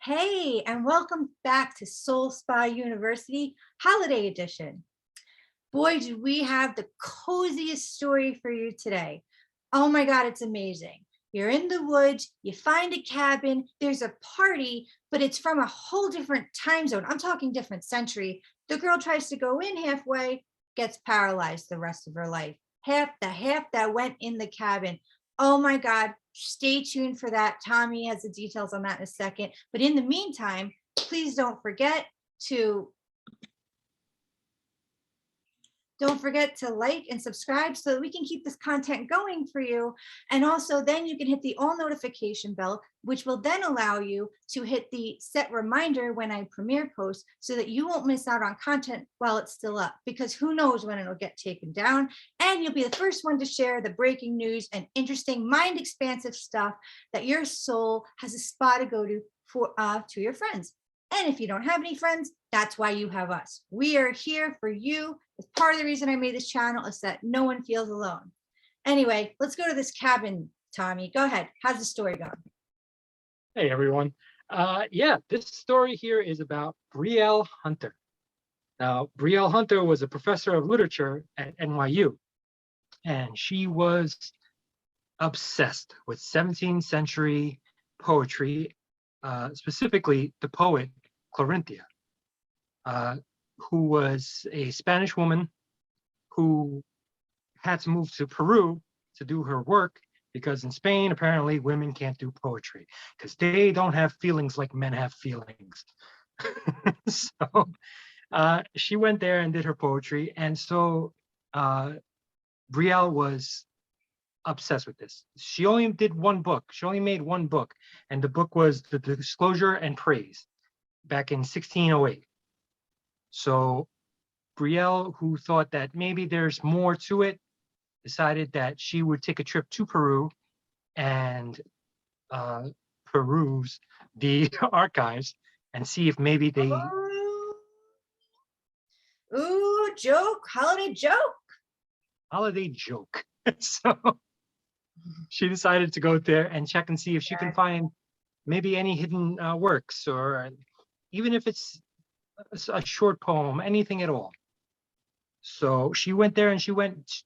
Hey, and welcome back to SoulSpaUniversity Holiday Edition. Boy, do we have the coziest story for you today. Oh my God, it's amazing. You're in the woods, you find a cabin, there's a party, but it's from a whole different time zone. I'm talking different century. The girl tries to go in halfway, gets paralyzed the rest of her life. Half that went in the cabin. Oh my God, stay tuned for that. Tommy has the details on that in a second. But in the meantime, please don't forget to like and subscribe so that we can keep this content going for you. And also then you can hit the all notification bell, which will then allow you to hit the set reminder when I premiere post so that you won't miss out on content while it's still up, because who knows when it'll get taken down. And you'll be the first one to share the breaking news and interesting mind expansive stuff that your soul has a spot to go to for to your friends. And if you don't have any friends, that's why you have us. We are here for you. It's part of the reason I made this channel is that no one feels alone. Anyway, let's go to this cabin, Tommy. Go ahead. How's the story going? Hey, everyone. This story here is about Brielle Hunter. Now, Brielle Hunter was a professor of literature at NYU, and she was obsessed with 17th century poetry, specifically the poet Clarinthia, who was a Spanish woman who had to move to Peru to do her work because in Spain, apparently women can't do poetry because they don't have feelings like men have feelings. So she went there and did her poetry. And so Brielle was obsessed with this. She only did one book. She only made one book. And the book was The Disclosure and Praise back in 1608. So Brielle, who thought that maybe there's more to it, decided that she would take a trip to Peru and peruse the archives and see if maybe they... Ooh, joke, holiday joke. Holiday joke. So she decided to go there and check and see if she can find maybe any hidden works, or even if it's a short poem, anything at all. So she went there and she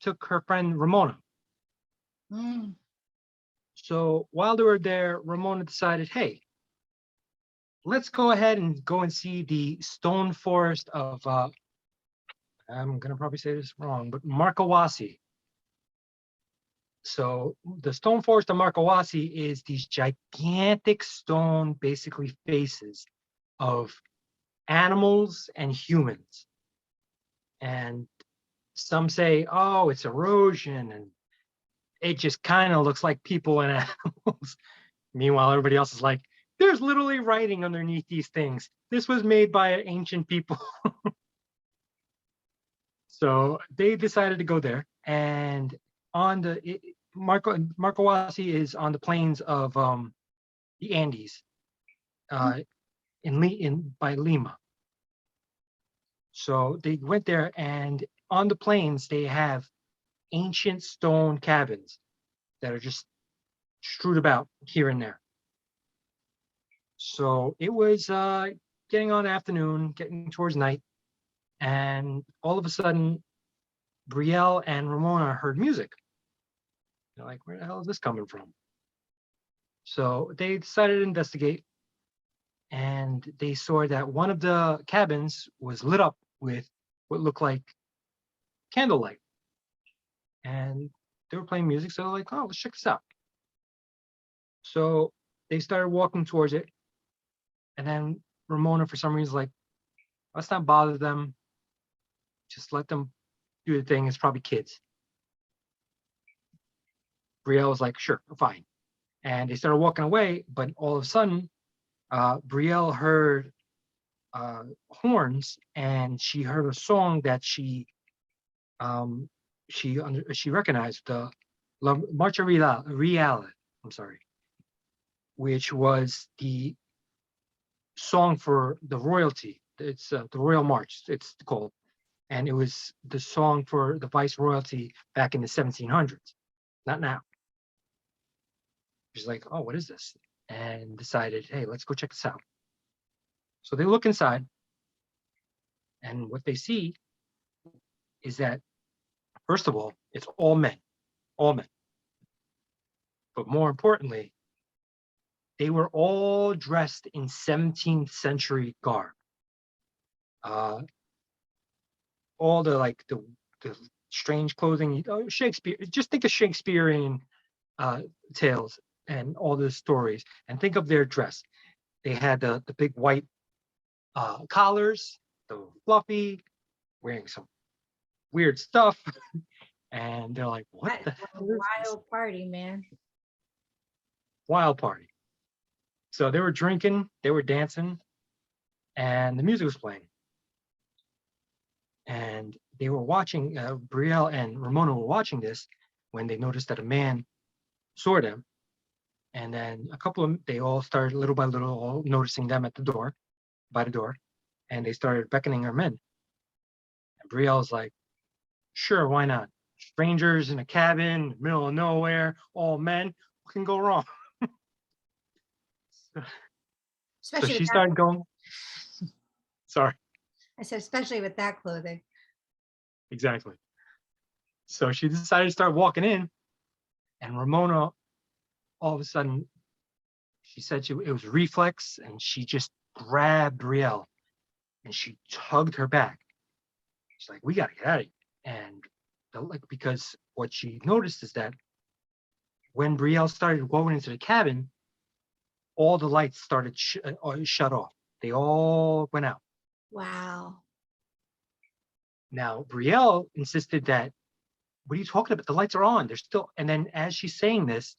took her friend Ramona. So while they were there, Ramona decided, hey, let's go ahead and go and see the stone forest of, I'm going to probably say this wrong, but Markawasi. So the stone forest of Markawasi is these gigantic stone, basically faces of animals and humans. And some say, oh, it's erosion, and it just kind of looks like people and animals. Meanwhile, everybody else is like, there's literally writing underneath these things. This was made by ancient people. So they decided to go there. And on the Markawasi is on the plains of the Andes by Lima. So they went there, and on the plains, they have ancient stone cabins that are just strewed about here and there. So it was getting on afternoon, getting towards night, and all of a sudden, Brielle and Ramona heard music. They're like, where the hell is this coming from? So they decided to investigate, and they saw that one of the cabins was lit up with what looked like candlelight. And they were playing music, so they're like, oh, let's check this out. So they started walking towards it. And then Ramona, for some reason, like, let's not bother them. Just let them do the thing. It's probably kids. Brielle was like, sure, fine. And they started walking away, but all of a sudden, Brielle heard horns, and she heard a song that she recognized, the La Marcha Real, I'm sorry, which was the song for the royalty. It's the Royal March, it's called. And it was the song for the viceroyalty back in the 1700s, not now. She's like, oh, what is this? And decided, hey, let's go check this out. So they look inside, and what they see is that, first of all, it's all men, all men. But more importantly, they were all dressed in 17th century garb. Uh, all the strange clothing, Shakespeare. Just think of Shakespearean uh, tales and all the stories, and think of their dress. They had the big white collars, the fluffy, wearing some weird stuff, and they're like, "What That the was a hell is this?" wild party, man. Wild party. So they were drinking, they were dancing, and the music was playing. And they were watching, Brielle and Ramona were watching this when they noticed that a man saw them. And then they all started little by little, all noticing them at the door, by the door, and they started beckoning her men. And Brielle's like, sure, why not? Strangers in a cabin, middle of nowhere, all men, what can go wrong? So Especially with she that. started going, sorry, I said, especially with that clothing. exactly. So she decided to start walking in, and Ramona, all of a sudden, she said it was reflex, and she just grabbed Brielle and she tugged her back. She's like, "We gotta get out of here." And because what she noticed is that when Brielle started going into the cabin, all the lights started shut off. They all went out. Wow. Now Brielle insisted that, "What are you talking about? The lights are on. They're still." And then as she's saying this,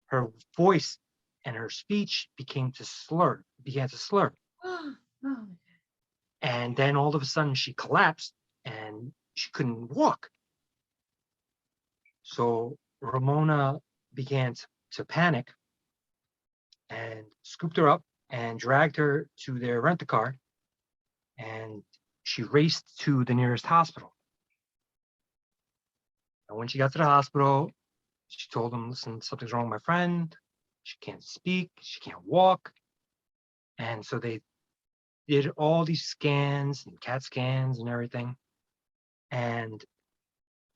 her voice and her speech began to slur. Oh, my God. And then all of a sudden she collapsed and she couldn't walk. So Ramona began to panic and scooped her up and dragged her to their rent-a-car, and she raced to the nearest hospital. And when she got to the hospital, she told them, "Listen, something's wrong with my friend. She can't speak, she can't walk." And so they did all these scans and CAT scans and everything. And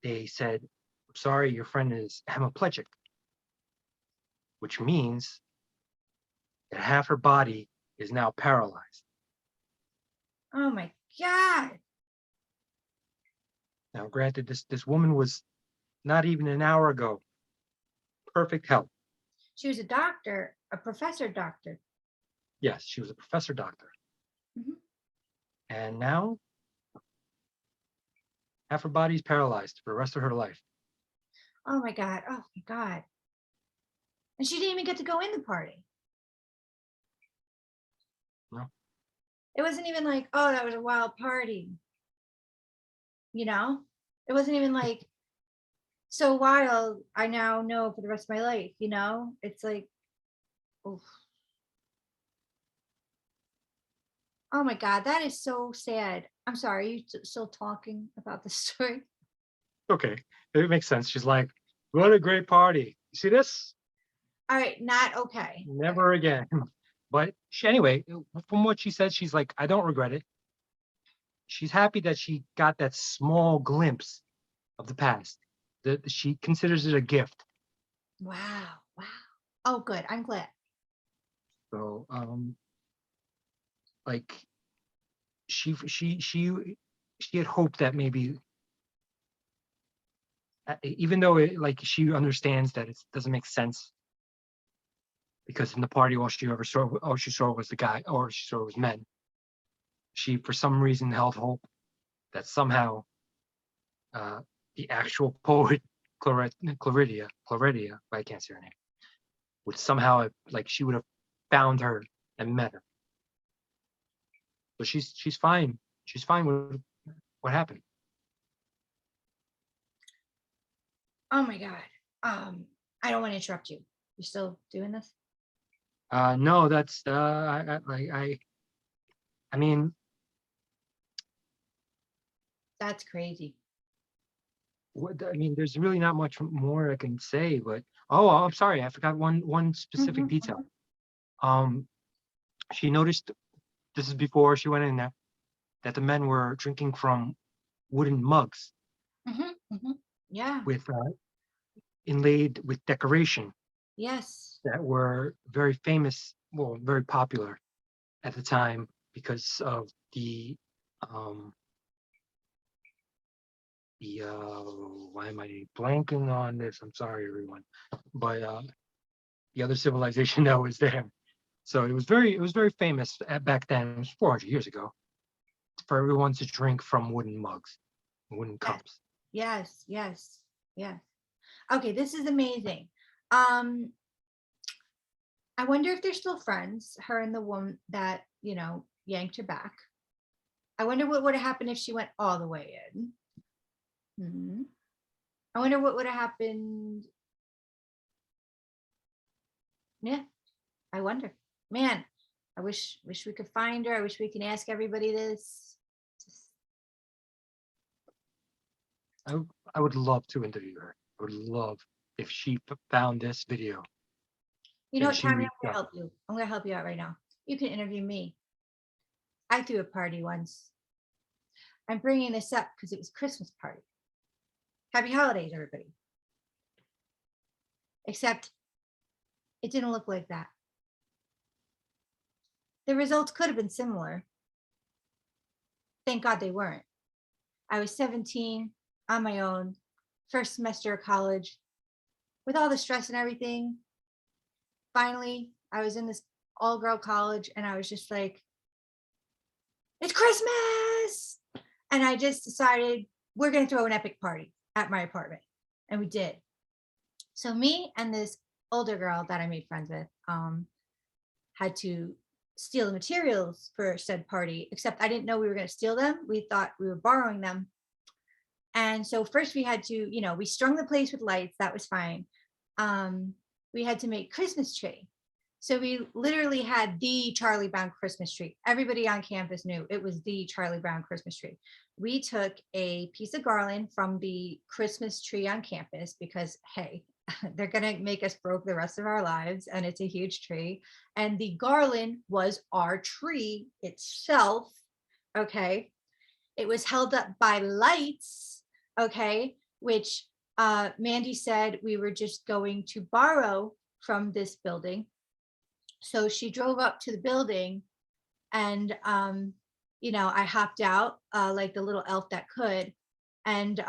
they said, "I'm sorry, your friend is hemiplegic," which means that half her body is now paralyzed. Oh my God. Now, granted, this woman was not even an hour ago perfect health. She was a doctor, a professor doctor. Yes, she was a professor doctor. Mhm. And now half her body's paralyzed for the rest of her life. Oh my God. Oh my God. And she didn't even get to go in the party. No. It wasn't even like, oh, that was a wild party. You know? It wasn't even like so wild. I now know for the rest of my life, you know? It's like, oof. Oh my God, that is so sad. I'm sorry, are you still talking about the story? Okay, it makes sense. She's like, "What a great party. You see this? All right, not okay. Never again." But anyway, from what she said, she's like, "I don't regret it." She's happy that she got that small glimpse of the past. That she considers it a gift. Wow, wow. Oh, good. I'm glad. So, like she had hoped that maybe, even though like she understands that it doesn't make sense, because in the party all she saw was the guy, or she saw was men. She for some reason held hope that somehow, uh, the actual poet Claridia, I can't say her name, would somehow like she would have found her and met her. So she's fine. She's fine with what happened. Oh my God. I don't want to interrupt you. You still doing this? No, that's I mean, That's crazy. I mean, there's really not much more I can say, but I'm sorry, I forgot one specific Mhm, detail. mhm. Um, she noticed this is before she went in there, that the men were drinking from wooden mugs Yeah. with inlaid with decoration Yes. that were very famous, well, very popular at the time because of um the why am I blanking on this? I'm sorry, everyone, but the other civilization that was there. So it was very famous back then. It was 400 years ago for everyone to drink from wooden mugs, wooden cups. Yes. Yes. Yes. Okay, this is amazing. Um, I wonder if they're still friends, her and the woman that, yanked her back. I wonder what would have happened if she went all the way in. Hmm. I wonder what would have happened. Yeah, I wonder. Man, I wish we could find her. I wish we can ask everybody this. Just- I would love to interview her. I would love if she found this video You know and what, she Tommy, I'm reached gonna out. help you. I'm gonna help you out right now. You can interview me. I threw a party once. I'm bringing this up because it was Christmas party. Happy holidays, everybody. Except it didn't look like that. The results could have been similar. Thank God they weren't. I was 17 on my own, first semester of college, with all the stress and everything. Finally, I was in this all girl college and I was just like, it's Christmas. And I just decided we're going to throw an epic party at my apartment. And we did. So, me and this older girl that I made friends with had to steal the materials for said party, except I didn't know we were going to steal them. We thought we were borrowing them. And so first we had to, we strung the place with lights. That was fine. We had to make Christmas tree. So we literally had the Charlie Brown Christmas tree. Everybody on campus knew it was the Charlie Brown Christmas tree. We took a piece of garland from the Christmas tree on campus because, hey, they're going to make us broke the rest of our lives. And it's a huge tree. And the garland was our tree itself. Okay. It was held up by lights. Okay. Which Mandy said we were just going to borrow from this building. So she drove up to the building and, I hopped out like the little elf that could and,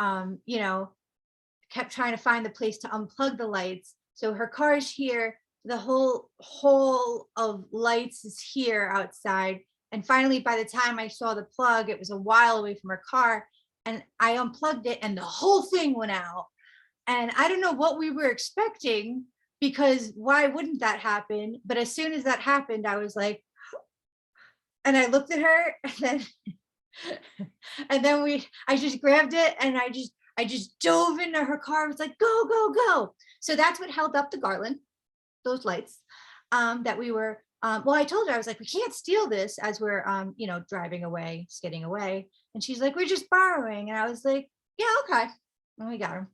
kept trying to find the place to unplug the lights. So her car's here, the whole of lights is here outside. And finally, by the time I saw the plug, it was a while away from her car. And I unplugged it and the whole thing went out. And I don't know what we were expecting because why wouldn't that happen? But as soon as that happened, I was like, and I looked at her and then I just grabbed it and I just dove into her car. I was like, go, go, go. So that's what held up the garland, those lights that we were, well, I told her, I was like, we can't steal this as we're, driving away, skidding away. And she's like, we're just borrowing. And I was like, yeah, okay. And we got them.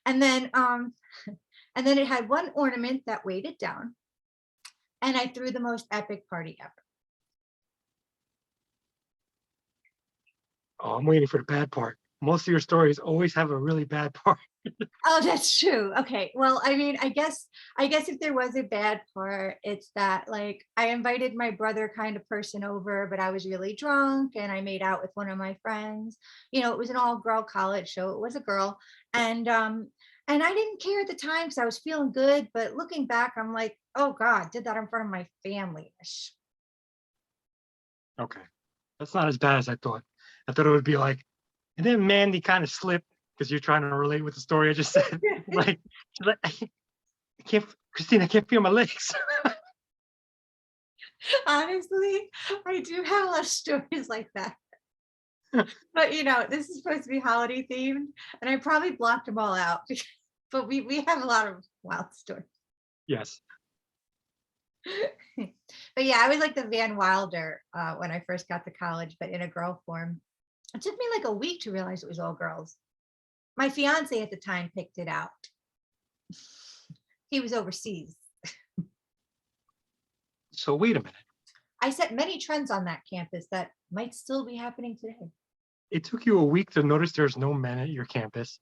And then it had one ornament that weighed it down. And I threw the most epic party ever. Oh, I'm waiting for the bad part. Most of your stories always have a really bad part. Oh, that's true. Okay. Well, I mean, I guess if there was a bad part, it's that like I invited my brother kind of person over, but I was really drunk and I made out with one of my friends. It was an all-girl college show. It was a girl. And I didn't care at the time because I was feeling good. But looking back, I'm like, oh God, did that in front of my family. Okay. That's not as bad as I thought. I thought it would be like, and then Mandy kind of slipped because you're trying to relate with the story I just said. Like, she's like, I can't, Christine, I can't feel my legs. Honestly, I do have a lot of stories like that. But this is supposed to be holiday themed, and I probably blocked them all out. But we have a lot of wild stories. Yes. But yeah, I was like the Van Wilder when I first got to college, but in a girl form. It took me like a week to realize it was all girls. My fiance at the time picked it out. He was overseas. So wait a minute. I set many trends on that campus that might still be happening today. It took you a week to notice there's no men at your campus,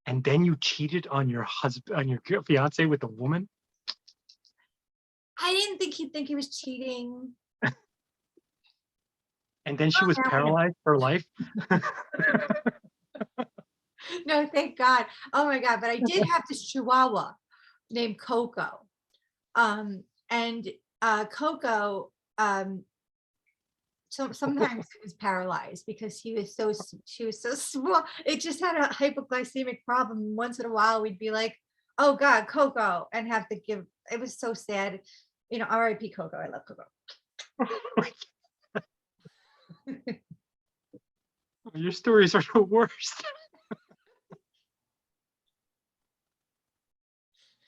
and then you cheated on your husband, on your fiance with a woman. I didn't think he'd think he was cheating. And then she was now I know. paralyzed for life. No, thank God. Oh my God. But I did have this Chihuahua named Coco. And Coco, so sometimes it was paralyzed because she was so small. It just had a hypoglycemic problem. Once in a while, we'd be like, "Oh God, Coco," and have to give. It was so sad. You know, R.I.P. Coco. I love Coco. Your stories are the worst.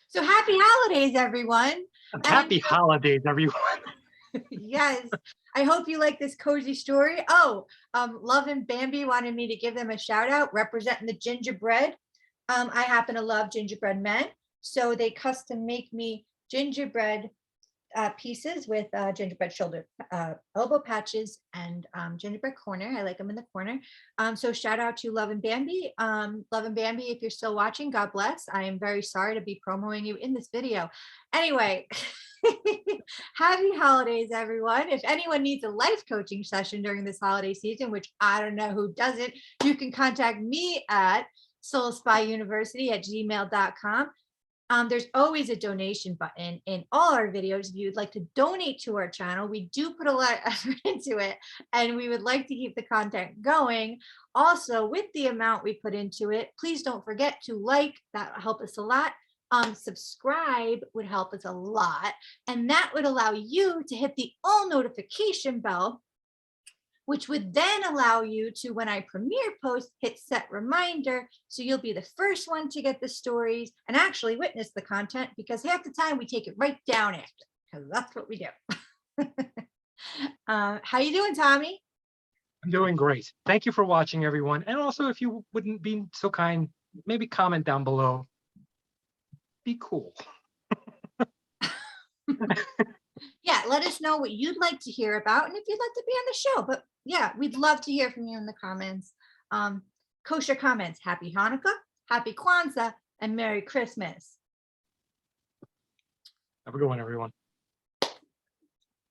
So happy holidays, everyone. Happy holidays, everyone. Yes. I hope you like this cozy story. Oh, Love and Bambi wanted me to give them a shout out representing the gingerbread. I happen to love gingerbread men, so they custom make me gingerbread pieces with gingerbread shoulder elbow patches and gingerbread corner. I like them in the corner. So shout out to Love and Bambi. Love and Bambi, if you're still watching, God bless. I am very sorry to be promoting you in this video. Anyway, happy holidays, everyone. If anyone needs a life coaching session during this holiday season, which I don't know who doesn't, you can contact me at SoulSpaUniversity@gmail.com. There's always a donation button in all our videos. If you'd like to donate to our channel, we do put a lot of effort into it, and we would like to keep the content going. Also, with the amount we put into it, please don't forget to like, that will help us a lot. Subscribe would help us a lot, and that would allow you to hit the all notification bell, which would then allow you to, when I premiere post, hit set reminder. So you'll be the first one to get the stories and actually witness the content, because half the time we take it right down after, because that's what we do. How you doing, Tommy? I'm doing great. Thank you for watching, everyone. And also, if you wouldn't be so kind, maybe comment down below. Be cool. Yeah, let us know what you'd like to hear about and if you'd like to be on the show. But yeah, we'd love to hear from you in the comments. Kosher comments. Happy Hanukkah, Happy Kwanzaa, and Merry Christmas. Have a good one, everyone.